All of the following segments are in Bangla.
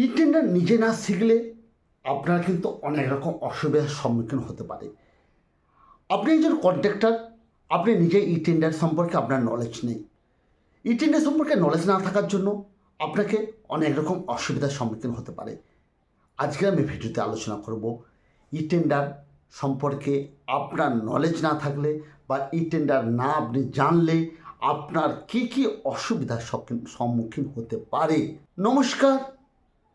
ই টেন্ডার নিজে না শিখলে আপনার কিন্তু অনেক রকম অসুবিধার সম্মুখীন হতে পারে। আপনি একজন কন্ট্রাক্টর, আপনি নিজে ই টেন্ডার সম্পর্কে আপনার নলেজ নেই। ই টেন্ডার সম্পর্কে নলেজ না থাকার জন্য আপনাকে অনেক রকম অসুবিধার সম্মুখীন হতে পারে। আজকে আমি ভিডিওতে আলোচনা করব ই টেন্ডার সম্পর্কে আপনার নলেজ না থাকলে বা ই টেন্ডার না আপনি জানলে আপনার কী কী অসুবিধার সম্মুখীন হতে পারে। নমস্কার,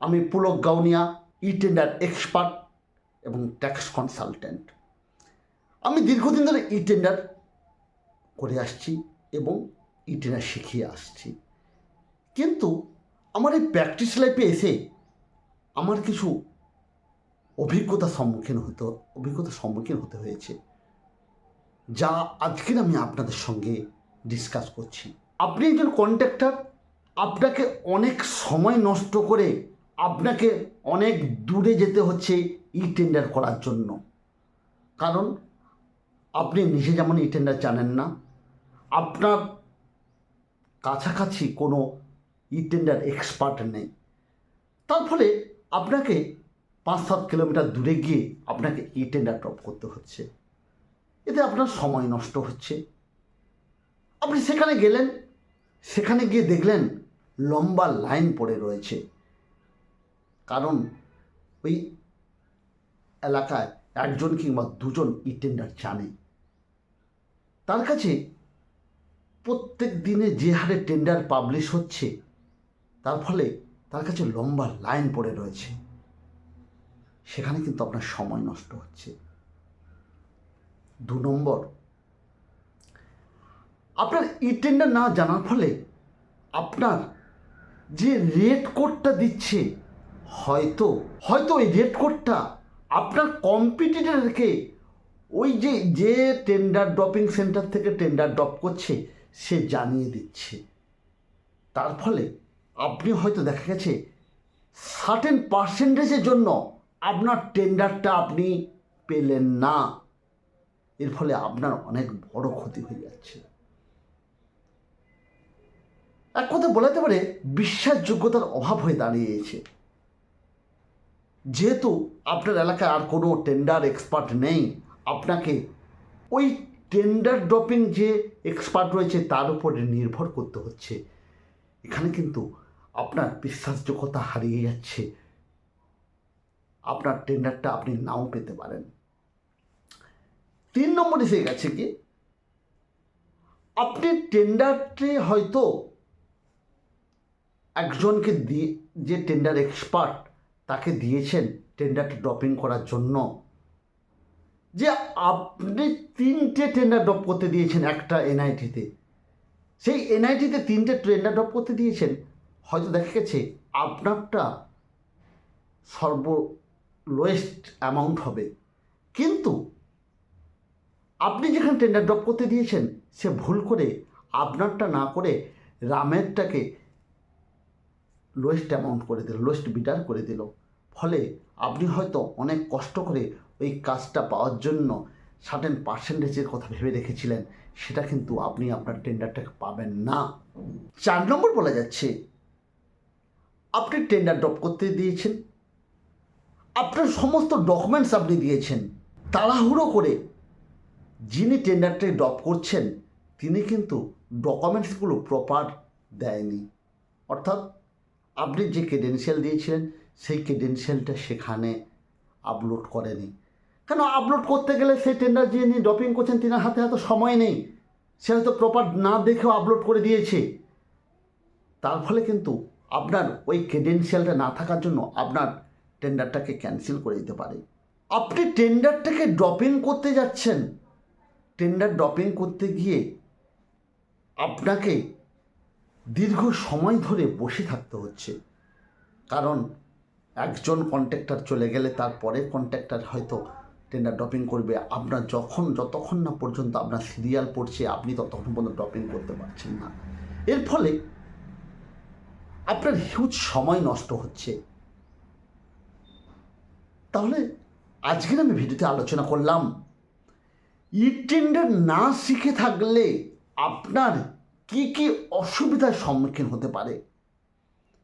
আমি পুলক গাউনিয়া, ই টেন্ডার এক্সপার্ট এবং ট্যাক্স কনসালটেন্ট। আমি দীর্ঘদিন ধরে ই টেন্ডার করে আসছি এবং ই টেন্ডার শিখিয়ে আসছি, কিন্তু আমার এই প্র্যাকটিস লাইফে এসে আমার কিছু অভিজ্ঞতার সম্মুখীন হতে হয়েছে, যা আজকের আমি আপনাদের সঙ্গে ডিসকাস করছি। আপনি একজন কন্ট্রাক্টর, আপনাকে অনেক সময় নষ্ট করে আপনাকে অনেক দূরে যেতে হচ্ছে ই টেন্ডার করার জন্য। কারণ আপনি নিজে যেমন ই টেন্ডার জানেন না, আপনার কাছাকাছি কোনো ই টেন্ডার এক্সপার্ট নেই। তার ফলে আপনাকে 5-7 কিলোমিটার দূরে গিয়ে আপনাকে ই টেন্ডার ড্রপ করতে হচ্ছে। এতে আপনার সময় নষ্ট হচ্ছে। আপনি সেখানে গেলেন, সেখানে গিয়ে দেখলেন লম্বা লাইন পড়ে রয়েছে, কারণ ওই এলাকায় একজন কিংবা দুজন ই টেন্ডার জানে। তার কাছে প্রত্যেক দিনে যে হারে টেন্ডার পাবলিশ হচ্ছে, তার ফলে তার কাছে লম্বা লাইন পড়ে রয়েছে। সেখানে কিন্তু আপনার সময় নষ্ট হচ্ছে। 2 নম্বর, আপনার ই টেন্ডার না জানার ফলে আপনার যে রেট কোডটা দিচ্ছে, হয়তো ওই রেট কোডটা আপনার কম্পিটিটরকে ওই যে টেন্ডার ড্রপিং সেন্টার থেকে টেন্ডার ড্রপ করছে সে জানিয়ে দিচ্ছে। তার ফলে আপনি হয়তো দেখা গেছে সার্টেন পার্সেন্টেজের জন্য আপনার টেন্ডারটা আপনি পেলেন না। এর ফলে আপনার অনেক বড় ক্ষতি হয়ে যাচ্ছে। এক কথা বলাতে পারে বিশ্বাসযোগ্যতার অভাব হয়ে দাঁড়িয়েছে। যেহেতু আপনার এলাকায় আর কোনো টেন্ডার এক্সপার্ট নেই, আপনাকে ওই টেন্ডার ড্রপিং যে এক্সপার্ট রয়েছে তার উপরে নির্ভর করতে হচ্ছে। এখানে কিন্তু আপনার বিশ্বাসযোগ্যতা হারিয়ে যাচ্ছে, আপনার টেন্ডারটা আপনি নাও পেতে পারেন। 3 নম্বর এসে গেছে কি, আপনি টেন্ডারটি হয়তো একজনকে দিয়ে, যে টেন্ডার এক্সপার্ট তাকে দিয়েছেন টেন্ডারটা ড্রপিং করার জন্য, যে আপনি 3টে টেন্ডার ড্রপ করতে দিয়েছেন একটা এনআইটিতে। সেই এনআইটিতে 3টে টেন্ডার ড্রপ করতে দিয়েছেন, হয়তো দেখা গেছে আপনারটা লোয়েস্ট অ্যামাউন্ট হবে, কিন্তু আপনি যেখানে টেন্ডার ড্রপ করতে দিয়েছেন সে ভুল করে আপনারটা না করে রামেরটাকে লোয়েস্ট অ্যামাউন্ট করে দিল, লোয়েস্ট বিডার করে দিল। ফলে আপনি হয়তো অনেক কষ্ট করে ওই কাজটা পাওয়ার জন্য সার্টেন পার্সেন্টেজের কথা ভেবে রেখেছিলেন, সেটা কিন্তু আপনি আপনার টেন্ডারটাকে পাবেন না। 4 নম্বর বলা যাচ্ছে, আপনি টেন্ডার ড্রপ করতে দিয়েছেন, আপনার সমস্ত ডকুমেন্টস আপনি দিয়েছেন, তাড়াহুড়ো করে যিনি টেন্ডারটা ড্রপ করছেন তিনি কিন্তু ডকুমেন্টসগুলো প্রপার দেয়নি। অর্থাৎ আপনি যে ক্রেডেনশিয়াল দিয়েছিলেন সেই ক্রেডেনশিয়ালটা সেখানে আপলোড করেনি। কেন আপলোড করতে গেলে সেই টেন্ডার যিনি ড্রপিং করছেন তিনার হাতে হয়তো সময় নেই, সে হয়তো প্রপার না দেখেও আপলোড করে দিয়েছে। তার ফলে কিন্তু আপনার ওই ক্রেডেনশিয়ালটা না থাকার জন্য আপনার টেন্ডারটাকে ক্যান্সেল করে দিতে পারে। আপনি টেন্ডারটাকে ড্রপিং করতে যাচ্ছেন, টেন্ডার ড্রপিং করতে গিয়ে আপনাকে দীর্ঘ সময় ধরে বসে থাকতে হচ্ছে, কারণ একজন কন্ট্রাক্টর চলে গেলে তারপরে কন্ট্রাক্টর হয়তো টেন্ডার ড্রপিং করবে। আপনার যতক্ষণ না পর্যন্ত আপনার সিরিয়াল পড়ছে আপনি ততক্ষণ পর্যন্ত ড্রপিং করতে পারছেন না। এর ফলে আপনার হিউজ সময় নষ্ট হচ্ছে। তাহলে আজকের আমি ভিডিওতে আলোচনা করলাম ই টেন্ডার না শিখে থাকলে আপনার কি কি অসুবিধার সম্মুখীন হতে পারে।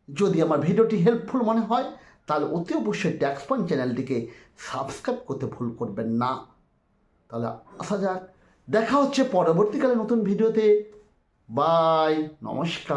যদি আমার ভিডিওটি হেল্পফুল মনে হয় তাহলে অতি অবশ্যই ট্যাক্স পয়েন্ট চ্যানেলটিকে সাবস্ক্রাইব করতে ভুল করবেন না। তাহলে আসা যাক, দেখা হচ্ছে পরবর্তীকালে নতুন ভিডিওতে। বাই, নমস্কার।